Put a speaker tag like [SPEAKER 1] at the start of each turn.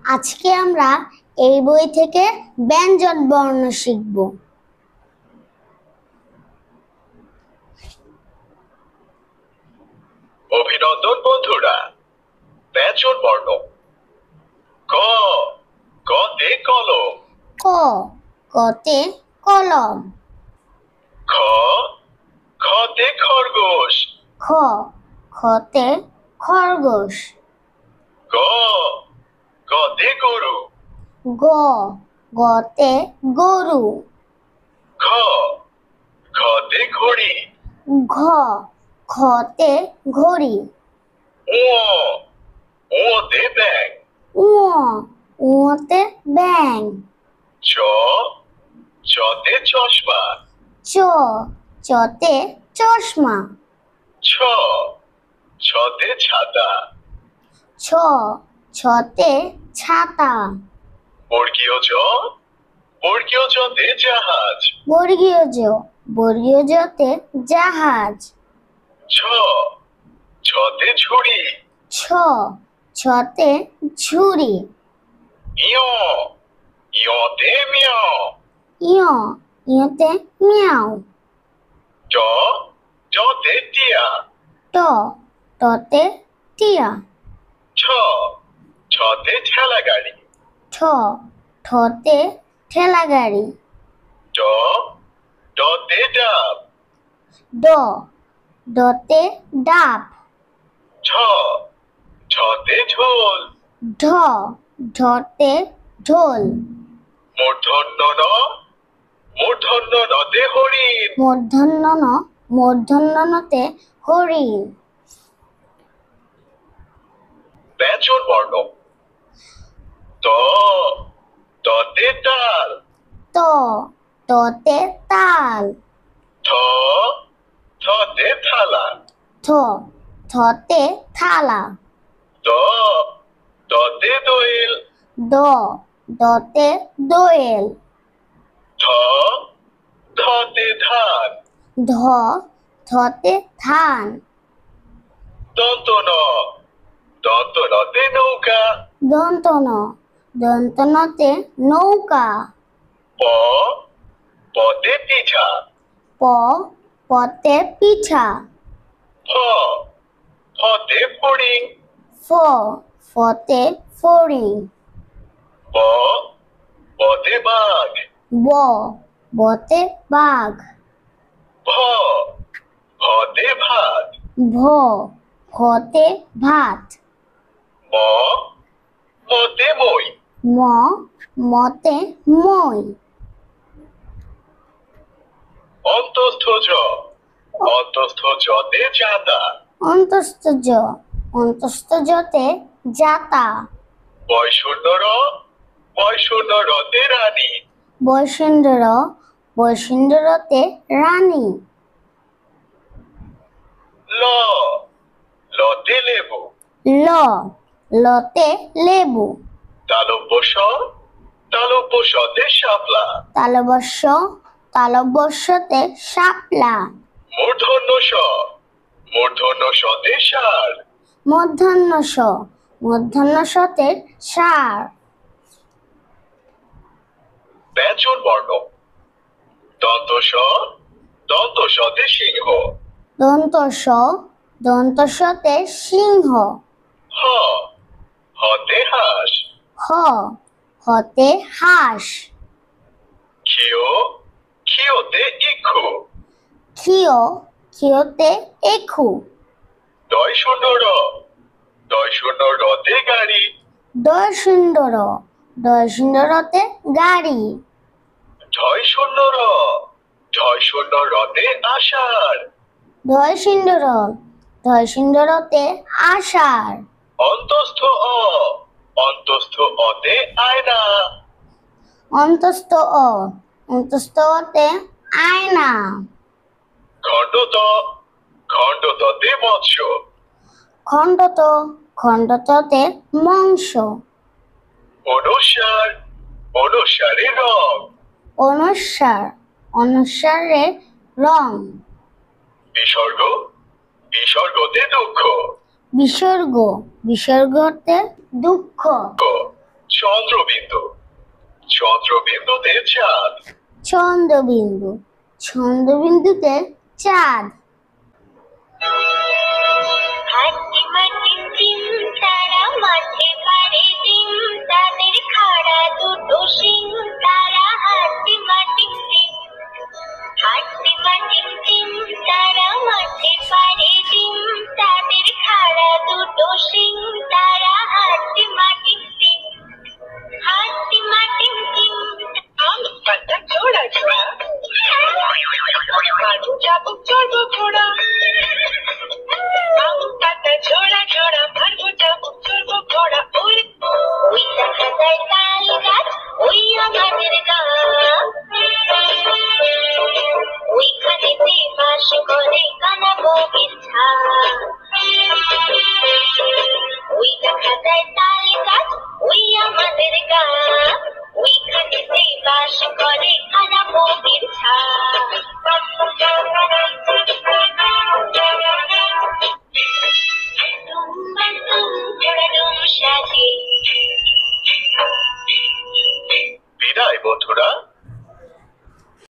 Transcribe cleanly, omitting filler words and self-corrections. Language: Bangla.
[SPEAKER 1] আজকে আমরা এই বই থেকে ব্যঞ্জন বর্ণ শিখব।
[SPEAKER 2] অভিনন্দন বন্ধুরা। ব্যঞ্জন বর্ণ। ক, কতে কলম।
[SPEAKER 1] ক, কতে কলম।
[SPEAKER 2] খ, খতে খরগোশ।
[SPEAKER 1] খ, খতে খরগোশ।
[SPEAKER 2] গ, গতে গরু।
[SPEAKER 1] গ, গতে গরু।
[SPEAKER 2] খ, খতে ঘড়ি।
[SPEAKER 1] ঘ, খতে ঘড়ি।
[SPEAKER 2] ও, ওতে ব্যাং।
[SPEAKER 1] উ, উতে ব্যাং।
[SPEAKER 2] চ, চতে চশমা।
[SPEAKER 1] চ, চতে চশমা।
[SPEAKER 2] ছ, ছতে ছাতা।
[SPEAKER 1] ছ, ছতে ছাতা।
[SPEAKER 2] বর্গীয় জ, বর্গীয় জতে জাহাজ।
[SPEAKER 1] বর্গীয় জ, বর্গীয় জতে জাহাজ।
[SPEAKER 2] ছ, ছতে ঝুড়ি।
[SPEAKER 1] ছ, ছতে ঝুড়ি।
[SPEAKER 2] ইয়, ইয়তে মিয়াও।
[SPEAKER 1] ইয়, ইয়তে মিয়াও।
[SPEAKER 2] ট, টতে টিয়া।
[SPEAKER 1] ট, টতে টিয়া।
[SPEAKER 2] ছ, ছতে ঠেলা গাড়ি।
[SPEAKER 1] ঠ, ঠতে ঠেলা গাড়ি।
[SPEAKER 2] ড, ডতে ডাব।
[SPEAKER 1] ড, ডতে ডাব।
[SPEAKER 2] ঢ, ঢতে ঢোল।
[SPEAKER 1] ঢ, ঢতে ঢোল।
[SPEAKER 2] মূর্ধন্য ন, মূর্ধন্য নতে হরিণ।
[SPEAKER 1] মূর্ধন্য ন, মূর্ধন্য নতে হরিণ।
[SPEAKER 2] ব্যঞ্জন বর্ণ। ত, ততে তাল।
[SPEAKER 1] ত, ততে তাল।
[SPEAKER 2] থ, থতে থালা।
[SPEAKER 1] থ, থতে থালা।
[SPEAKER 2] দ, দতে দোয়েল।
[SPEAKER 1] দ, দতে দোয়েল।
[SPEAKER 2] ধ, ধতে ধান।
[SPEAKER 1] ধ, ধতে ধান।
[SPEAKER 2] দন্ত ন, দন্ত নতে নৌকা।
[SPEAKER 1] দন্ত ন, দন্ত নতে নৌকা।
[SPEAKER 2] প, পতে পিঠা।
[SPEAKER 1] প, পতে পিঠা।
[SPEAKER 2] ফ, ফতে ফড়িং।
[SPEAKER 1] ফ, ফতে ফড়িং।
[SPEAKER 2] ব, বতে বাঘ।
[SPEAKER 1] ব, বতে বাঘ।
[SPEAKER 2] ভ, ভতে ভাত।
[SPEAKER 1] ভ, ভতে ভাত।
[SPEAKER 2] ম, মতে মই।
[SPEAKER 1] ম, মতে মই।
[SPEAKER 2] অন্তস্থ জ, অন্তস্থ জতে জাতা।
[SPEAKER 1] অন্তস্থ জ, অন্তস্থ জতে জাতা।
[SPEAKER 2] বয়শূন্য র, বয়শূন্য রতে রানী।
[SPEAKER 1] বৈষ্ণব র, বৈষ্ণব রতে রানী।
[SPEAKER 2] ল, লতে লেবু।
[SPEAKER 1] ল, লতে লেবু।
[SPEAKER 2] তালব্য স, তালব্য সতে শাপলা।
[SPEAKER 1] তালবস্য, তালবস্যতে শাপলা।
[SPEAKER 2] মূর্ধন্য স, মূর্ধন্য সতে ষাঁড়।
[SPEAKER 1] মধ্যাহ্ন স, মধ্যাহ্ন সতে ষাঁড়।
[SPEAKER 2] ব্যঞ্জন বর্ণ। দন্ত স, দন্ত সতে সিংহ।
[SPEAKER 1] দন্ত স, দন্ত সতে সিংহ।
[SPEAKER 2] হ, হতে হাঁস।
[SPEAKER 1] হ, হতে হাঁস।
[SPEAKER 2] ক্ষিয়, ক্ষিয়তে ইক্ষু।
[SPEAKER 1] ক্ষিয়, ক্ষিয়তে এখু।
[SPEAKER 2] দয় শূন্য র, দয় শূন্য রতে গাড়ি।
[SPEAKER 1] দয় শূন্য র, দয় শূন্য রতে গাড়ি।
[SPEAKER 2] ঢয় শূন্য র, ঢয় শূন্য রতে আষাঢ়।
[SPEAKER 1] ধয় শূন্য র, ধয় শূন্য রতে আষাঢ়।
[SPEAKER 2] অন্তস্থ অ, অন্তস্থ অতে আয়না।
[SPEAKER 1] অন্তস্থ অ, অন্তস্থ অতে আয়না।
[SPEAKER 2] খণ্ডত, খণ্ডততে মৎস্য।
[SPEAKER 1] খণ্ডত, খণ্ডততে মাংস।
[SPEAKER 2] অনুসার, অনুসারে রং।
[SPEAKER 1] অনুস্বার, অনুস্বারে রং।
[SPEAKER 2] বিসর্গ, বিসর্গতে দুঃখ।
[SPEAKER 1] বিসর্গ, বিসর্গতে দুঃখ।
[SPEAKER 2] চন্দ্রবিন্দু। চন্দ্রবিন্দুতে চাঁদ।
[SPEAKER 1] চন্দ্রবিন্দু। চন্দ্রবিন্দুতে চাঁদ।
[SPEAKER 3] হাতিমা টিম টিম তারা মাঠে পাড়ে ডিম, তাদের খাড়া দুটো শিং, তারা হাতিমা টিম টিম। হাতিমা টিম টিম তারা মাঠে পাড়ে ডিম, তাদের খাড়া দুটো শিং, তারা হাতিমা টিম টিম। হাতিমা টিম টিম। আম পাতা ঝোড়া ঝোড়া, মারু চাবুক চড়বো ঘোড়া। আম পাতা ঝোড়া ঝোড়া, মারবো চাবুক চড়বো ঘোড়া। ওই ওই দেখা যায় তাল গাছ, ওই আমাদের গাঁ। ওইখানেতে বাস করে কানা বউয়ের ঝাঁ। ওই দেখা যায় তাল গাছ, ওই আমাদের গাঁ। ওইখানেতে বাস করে কানা বউয়ের ঝাঁ।